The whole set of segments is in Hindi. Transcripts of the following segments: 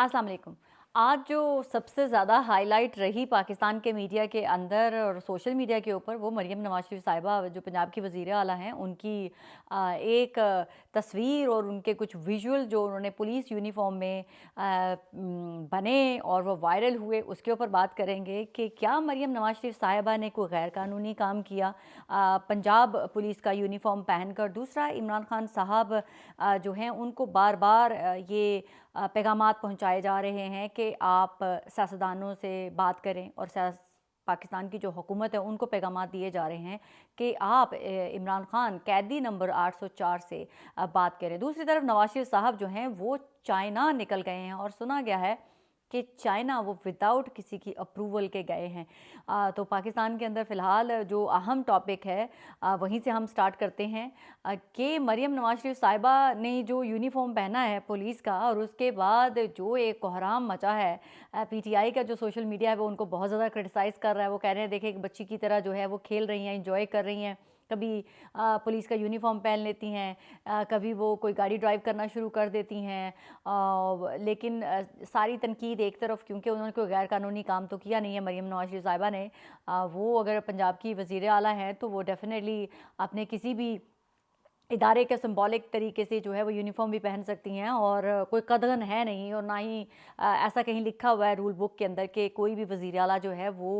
अस्सलाम वालेकुम। आज जो सबसे ज़्यादा हाईलाइट रही पाकिस्तान के मीडिया के अंदर और सोशल मीडिया के ऊपर, वो मरियम नवाज़ शरीफ साहिबा जो पंजाब की वज़ीर आला हैं, उनकी एक तस्वीर और उनके कुछ विजुअल जो उन्होंने पुलिस यूनिफॉर्म में बने और वो वायरल हुए, उसके ऊपर बात करेंगे कि क्या मरियम नवाज़ शरीफ साहिबा ने कोई गैर कानूनी काम किया पंजाब पुलिस का यूनिफॉर्म पहनकर। दूसरा, इमरान खान साहब जो हैं उनको बार बार ये पैगामात पहुंचाए जा रहे हैं कि आप सियासतदानों से बात करें, और पाकिस्तान की जो हुकूमत है उनको पैगामात दिए जा रहे हैं कि आप इमरान खान कैदी नंबर 804 से बात करें। दूसरी तरफ नवाज शरीफ साहब जो हैं वो चाइना निकल गए हैं और सुना गया है कि चाइना वो विदाउट किसी की अप्रूवल के गए हैं। तो पाकिस्तान के अंदर फ़िलहाल जो अहम टॉपिक है वहीं से हम स्टार्ट करते हैं कि मरियम नवाज शरीफ साहिबा ने जो यूनिफॉर्म पहना है पुलिस का, और उसके बाद जो एक कोहराम मचा है। पीटीआई का जो सोशल मीडिया है वो उनको बहुत ज़्यादा क्रिटिसाइज़ कर रहा है। वो कह रहे हैं देखिए एक बच्ची की तरह जो है वो खेल रही हैं, इंजॉय कर रही हैं। कभी पुलिस का यूनिफॉर्म पहन लेती हैं, कभी वो कोई गाड़ी ड्राइव करना शुरू कर देती हैं। लेकिन सारी तनकीद एक तरफ, क्योंकि उन्होंने कोई गैर कानूनी काम तो किया नहीं है मरियम नवाज शरीफ साहिबा ने। वो अगर पंजाब की वज़ीर आला हैं तो वो डेफिनेटली अपने किसी भी इदारे के सिंबॉलिक तरीके से जो है वो यूनिफॉर्म भी पहन सकती हैं, और कोई कदगन है नहीं, और ना ही ऐसा कहीं लिखा हुआ है रूल बुक के अंदर कि कोई भी वज़ीर आला जो है वो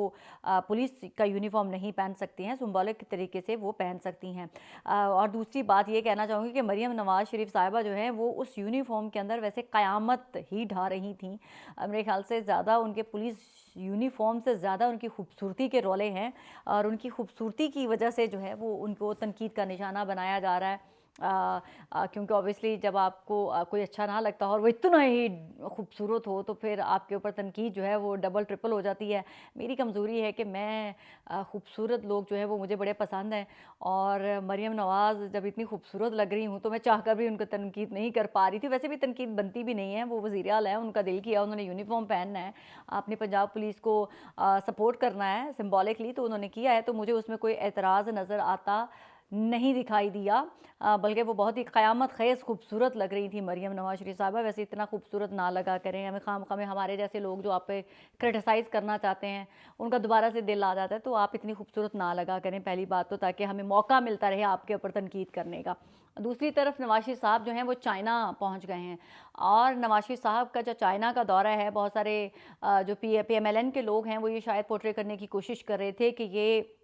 पुलिस का यूनिफॉर्म नहीं पहन सकती हैं। सिंबॉलिक तरीके से वो पहन सकती हैं। और दूसरी बात ये कहना चाहूँगी कि मरियम नवाज़ शरीफ साहिबा जो है वो उस यूनिफॉर्म के अंदर वैसे क़यामत ही ढा रही थी। मेरे ख्याल से ज़्यादा उनके पुलिस यूनिफॉर्म से ज़्यादा उनकी खूबसूरती के रोले हैं, और उनकी खूबसूरती की वजह से जो है वो उनको तनकीद का निशाना बनाया जा रहा है। क्योंकि ऑब्वियसली जब आपको कोई अच्छा ना लगता हो और वो इतना ही खूबसूरत हो तो फिर आपके ऊपर तनकीद जो है वो डबल ट्रिपल हो जाती है। मेरी कमज़ोरी है कि मैं खूबसूरत लोग जो है वो मुझे बड़े पसंद हैं, और मरियम नवाज़ जब इतनी खूबसूरत लग रही हूँ तो मैं चाहकर भी उनको तनकीद नहीं कर पा रही थी। वैसे भी तनकीद बनती भी नहीं है, वो वज़ीर आला है, उनका दिल किया, उन्होंने यूनिफॉर्म पहनना है, अपनी पंजाब पुलिस को सपोर्ट करना है सिंबॉलिकली, तो उन्होंने किया है। तो मुझे उसमें कोई एतराज़ नज़र आता नहीं दिखाई दिया, बल्कि वो बहुत ही क़यामत ख़ेज़ खूबसूरत लग रही थी मरियम नवाज़ शरीफ साहिबा। वैसे इतना खूबसूरत ना लगा करें, हमें खामख़ा में हमारे जैसे लोग जो आप पे क्रिटिसाइज़ करना चाहते हैं उनका दोबारा से दिल आ जाता है, तो आप इतनी खूबसूरत ना लगा करें पहली बात तो, ताकि हमें मौका मिलता रहे आपके ऊपर तनकीद करने का। दूसरी तरफ नवाज शरीफ साहब जो हैं वो चाइना पहुँच गए हैं, और नवाज शरीफ साहब का जो चाइना का दौरा है, बहुत सारे जो PMLN के लोग हैं वो ये शायद पोर्ट्रे करने की कोशिश कर रहे थे कि ये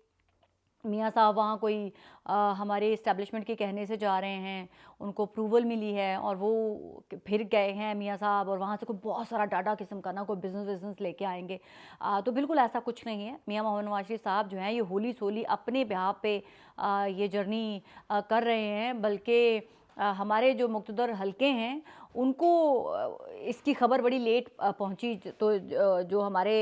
मियाँ साहब वहाँ कोई हमारे इस्टेब्लिशमेंट के कहने से जा रहे हैं, उनको अप्रूवल मिली है और वो फिर गए हैं मियाँ साहब, और वहाँ से कोई बहुत सारा डाटा किस्म का ना कोई बिज़नेस लेके आएंगे। तो बिल्कुल ऐसा कुछ नहीं है। मियाँ मोहम्मद नवाज शरीफ साहब जो हैं ये होली सोली अपने बिहाफ पे ये जर्नी कर रहे हैं, बल्कि हमारे जो मुक़्तदर हलके हैं उनको इसकी खबर बड़ी लेट पहुंची। तो जो हमारे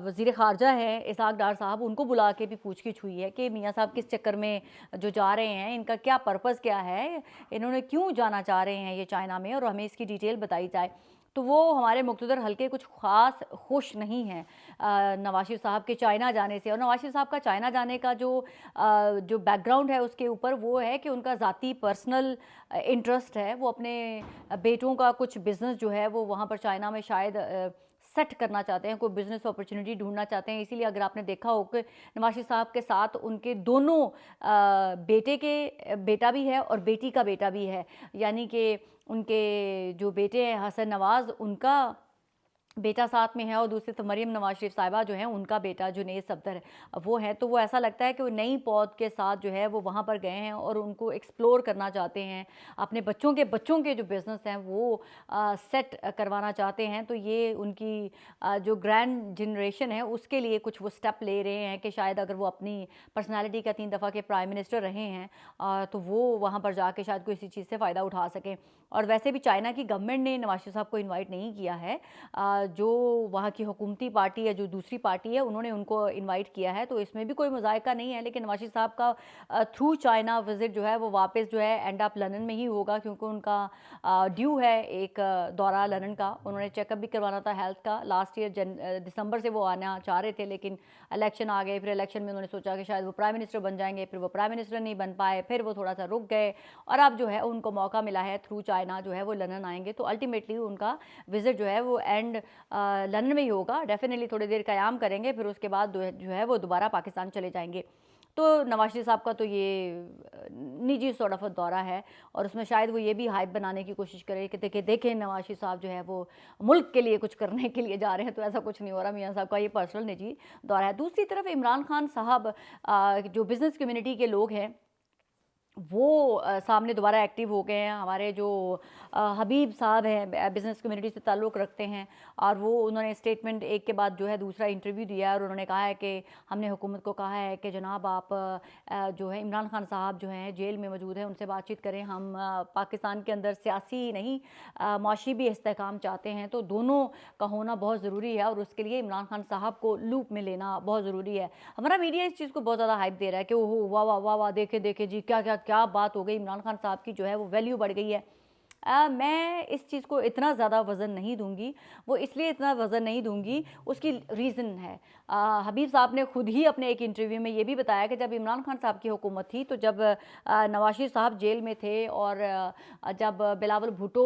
वज़ीर ख़ारजा हैं इसहाक़ डार साहब, उनको बुला के भी पूछ-गिछ हुई है कि मियाँ साहब किस चक्कर में जो जा रहे हैं, इनका क्या पर्पज़ क्या है, इन्होंने क्यों जाना चाह रहे हैं ये चाइना में, और हमें इसकी डिटेल बताई जाए। तो वो हमारे मुक़्तदर हलके कुछ ख़ास खुश नहीं हैं नवाज शरीफ साहब के चाइना जाने से। और नवाज शरीफ साहब का चाइना जाने का जो बैकग्राउंड है उसके ऊपर वो है कि उनका ज़ाती पर्सनल इंटरेस्ट है। वो अपने बेटों का कुछ बिज़नेस जो है वो वहाँ पर चाइना में शायद सेट करना चाहते हैं, कोई बिज़नेस अपॉर्चुनिटी ढूंढना चाहते हैं। इसीलिए अगर आपने देखा हो कि नवाज शरीफ साहब के साथ उनके दोनों बेटे के बेटा भी है और बेटी का बेटा भी है, यानी कि उनके जो बेटे हैं हसन नवाज़, उनका बेटा साथ में है, और दूसरी तो मरियम नवाज शरीफ साहिबा जो हैं उनका बेटा जुनैद सफदर वो है। तो वो ऐसा लगता है कि वो नई पौध के साथ जो है वो वहाँ पर गए हैं और उनको एक्सप्लोर करना चाहते हैं, अपने बच्चों के जो बिज़नेस हैं वो सेट करवाना चाहते हैं। तो ये उनकी जो ग्रैंड जनरेशन है उसके लिए कुछ वो स्टेप ले रहे हैं कि शायद अगर वो अपनी पर्सनैलिटी का 3 दफ़ा के प्राइम मिनिस्टर रहे हैं तो वो वहाँ पर जाके शायद कोई इसी चीज़ से फ़ायदा उठा सकें। और वैसे भी चाइना की गवर्नमेंट ने नवाज शरीफ साहब को इन्वाइट नहीं किया है। जो वहाँ की हुकूमती पार्टी है, जो दूसरी पार्टी है, उन्होंने उनको इनवाइट किया है, तो इसमें भी कोई मज़ायका नहीं है। लेकिन नवाज शरीफ साहब का थ्रू चाइना विज़िट जो है वो वापस जो है एंड अप लंदन में ही होगा, क्योंकि उनका ड्यू है एक दौरा लंदन का। उन्होंने चेकअप भी करवाना था हेल्थ का। लास्ट ईयर दिसंबर से वो आना चाह रहे थे, लेकिन इलेक्शन आ गए। फिर इलेक्शन में उन्होंने सोचा कि शायद वो प्राइम मिनिस्टर बन जाएंगे, फिर वो प्राइम मिनिस्टर नहीं बन पाए, फिर वो थोड़ा सा रुक गए, और अब जो है उनको मौका मिला है थ्रू चाइना जो है वो लंदन आएंगे। तो अल्टीमेटली उनका विजिट जो है वो एंड लंदन में ही होगा। डेफिनेटली थोड़ी देर क़याम करेंगे, फिर उसके बाद जो है वो दोबारा पाकिस्तान चले जाएंगे। तो नवाज शरीफ साहब का तो ये निजी सॉर्ट ऑफ दौरा है, और उसमें शायद वो ये भी हाइप बनाने की कोशिश करे कि देखें नवाज शरीफ साहब जो है वो मुल्क के लिए कुछ करने के लिए जा रहे हैं। तो ऐसा कुछ नहीं हो रहा। मियाँ साहब का ये पर्सनल निजी दौरा है। दूसरी तरफ इमरान खान साहब जो बिज़नेस कम्युनिटी के लोग हैं वो सामने दोबारा एक्टिव हो गए हैं। हमारे जो हबीब साहब हैं, बिज़नेस कम्युनिटी से ताल्लुक़ रखते हैं, और वो उन्होंने स्टेटमेंट एक के बाद जो है दूसरा इंटरव्यू दिया है, और उन्होंने कहा है कि हमने हुकूमत को कहा है कि जनाब आप जो है इमरान खान साहब जो हैं जेल में मौजूद हैं, उनसे बातचीत करें। हम पाकिस्तान के अंदर सियासी ही नहीं माशी भी इस्तेहकाम चाहते हैं, तो दोनों का होना बहुत ज़रूरी है, और उसके लिए इमरान खान साहब को लूप में लेना बहुत ज़रूरी है। हमारा मीडिया इस चीज़ को बहुत ज़्यादा हाइप दे रहा है कि ओहो वाह वाह वाह वाह, देखे देखे जी क्या क्या क्या बात हो गई, इमरान खान साहब की जो है वो वैल्यू बढ़ गई है। मैं इस चीज़ को इतना ज़्यादा वज़न नहीं दूंगी। वो इसलिए इतना वज़न नहीं दूंगी, उसकी रीज़न है। हबीब साहब ने खुद ही अपने एक इंटरव्यू में ये भी बताया कि जब इमरान खान साहब की हुकूमत थी, तो जब नवाज शरीफ साहब जेल में थे, और जब बिलावल भुट्टो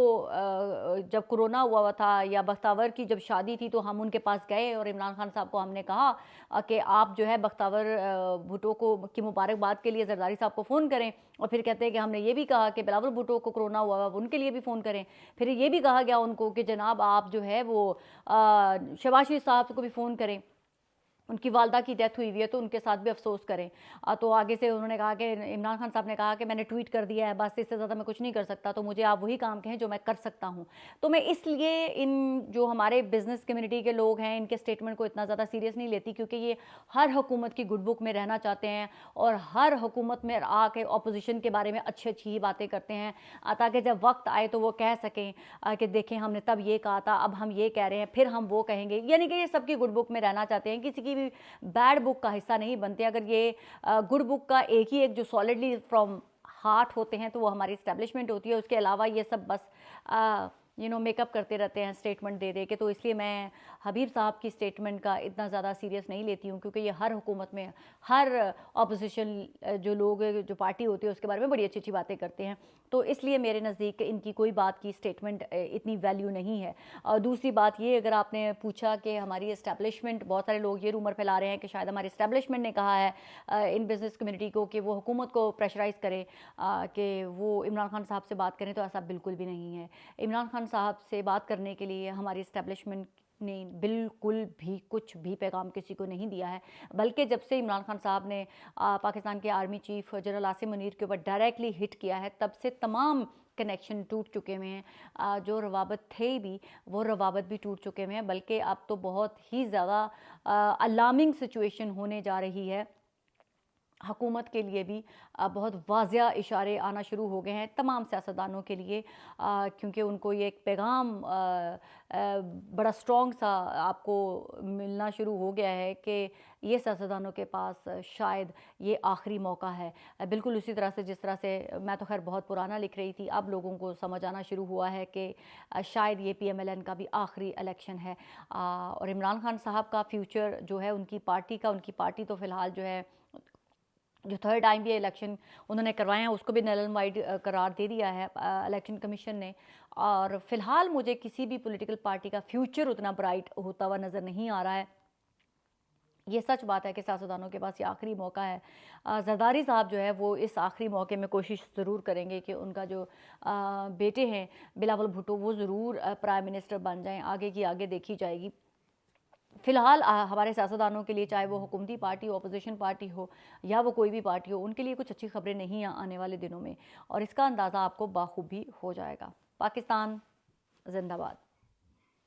जब कोरोना हुआ था, या बख्तावर की जब शादी थी, तो हम उनके पास गए और इमरान खान साहब को हमने कहा कि आप जो है बख्तावर भुट्टो को की मुबारकबाद के लिए जरदारी साहब को फ़ोन करें। और फिर कहते हैं कि हमने ये भी कहा कि बिलावल भुट्टो को कोरोना हुआ, उनके लिए भी फ़ोन करें। फिर ये भी कहा गया उनको कि जनाब आप जो है वो शहबाज शरीफ साहब को भी फ़ोन करें, उनकी वालदा की डेथ हुई हुई है, तो उनके साथ भी अफसोस करें। तो आगे से उन्होंने कहा कि इमरान खान साहब ने कहा कि मैंने ट्वीट कर दिया है, बस इससे ज़्यादा मैं कुछ नहीं कर सकता, तो मुझे आप वही काम कहें जो मैं कर सकता हूँ। तो मैं इसलिए इन जो हमारे बिज़नेस कम्युनिटी के लोग हैं, इनके स्टेटमेंट को इतना ज़्यादा सीरियस नहीं लेती, क्योंकि ये हर हुकूमत की गुड बुक में रहना चाहते हैं, और हर हुकूमत में आके अपोजिशन के बारे में अच्छी अच्छी ही बातें करते हैं, ताकि जब वक्त आए तो वो कह सकें कि देखें हमने तब ये कहा था, अब हम ये कह रहे हैं, फिर हम वो कहेंगे। यानी कि ये सबकी गुड बुक में रहना चाहते हैं, किसी की भी बैड बुक का हिस्सा नहीं बनते। अगर ये गुड बुक का एक ही एक जो सॉलिडली फ्रॉम हार्ट होते हैं, तो वो हमारी इस्टेब्लिशमेंट होती है। उसके अलावा ये सब बस मेकअप करते रहते हैं स्टेटमेंट दे दे के। तो इसलिए मैं हबीब साहब की स्टेटमेंट का इतना ज़्यादा सीरियस नहीं लेती हूँ, क्योंकि ये हर हुकूमत में हर अपोजिशन जो लोग जो पार्टी होती है उसके बारे में बड़ी अच्छी अच्छी बातें करते हैं। तो इसलिए मेरे नज़दीक इनकी कोई बात की स्टेटमेंट इतनी वैल्यू नहीं है। और दूसरी बात ये, अगर आपने पूछा कि हमारी इस्टेब्लिशमेंट, बहुत सारे लोग ये रूमर फैला रहे हैं कि शायद हमारी इस्टेब्लिशमेंट ने कहा है इन बिज़नेस कम्युनिटी को कि वो हुकूमत को प्रेशराइज़ करे कि वो इमरान खान साहब से बात करें, तो ऐसा बिल्कुल भी नहीं है। इमरान खान साहब से बात करने के लिए हमारी इस्टेब्लिशमेंट ने बिल्कुल भी कुछ भी पैगाम किसी को नहीं दिया है। बल्कि जब से इमरान खान साहब ने पाकिस्तान के army chief general Asim Munir के ऊपर डायरेक्टली हिट किया है, तब से तमाम कनेक्शन टूट चुके हुए हैं। जो रवाबत थे भी, वो रवाबत भी टूट चुके हुए हैं। बल्कि अब तो बहुत ही ज़्यादा अलार्मिंग सिचुएशन होने जा रही है। हुकूमत के लिए भी बहुत वाज़िया इशारे आना शुरू हो गए हैं तमाम सियासतदानों के लिए, क्योंकि उनको ये एक पैगाम बड़ा स्ट्रॉन्ग सा आपको मिलना शुरू हो गया है कि ये सियासतदानों के पास शायद ये आखिरी मौका है। बिल्कुल उसी तरह से जिस तरह से मैं तो खैर बहुत पुराना लिख रही थी, अब लोगों को समझ आना शुरू हुआ है कि शायद ये PMLN का भी आखिरी इलेक्शन है। और इमरान खान साहब का फ्यूचर जो है उनकी पार्टी तो फ़िलहाल जो है, जो थर्ड टाइम ये इलेक्शन उन्होंने करवाए हैं, उसको भी नल एंड वाइड करार दे दिया है इलेक्शन कमीशन ने। और फ़िलहाल मुझे किसी भी पॉलिटिकल पार्टी का फ्यूचर उतना ब्राइट होता हुआ नज़र नहीं आ रहा है। ये सच बात है कि सियासतदानों के पास ये आखिरी मौका है। जरदारी साहब जो है वो इस आखिरी मौके में कोशिश ज़रूर करेंगे कि उनका जो बेटे हैं बिलावल भुट्टो, वो ज़रूर प्राइम मिनिस्टर बन जाएं। आगे की आगे देखी जाएगी। फ़िलहाल हमारे सियासतदानों के लिए, चाहे वो हुकूमती पार्टी हो, अपोजिशन पार्टी हो, या वो कोई भी पार्टी हो, उनके लिए कुछ अच्छी खबरें नहीं आने वाले दिनों में, और इसका अंदाज़ा आपको बाखूबी हो जाएगा। पाकिस्तान जिंदाबाद।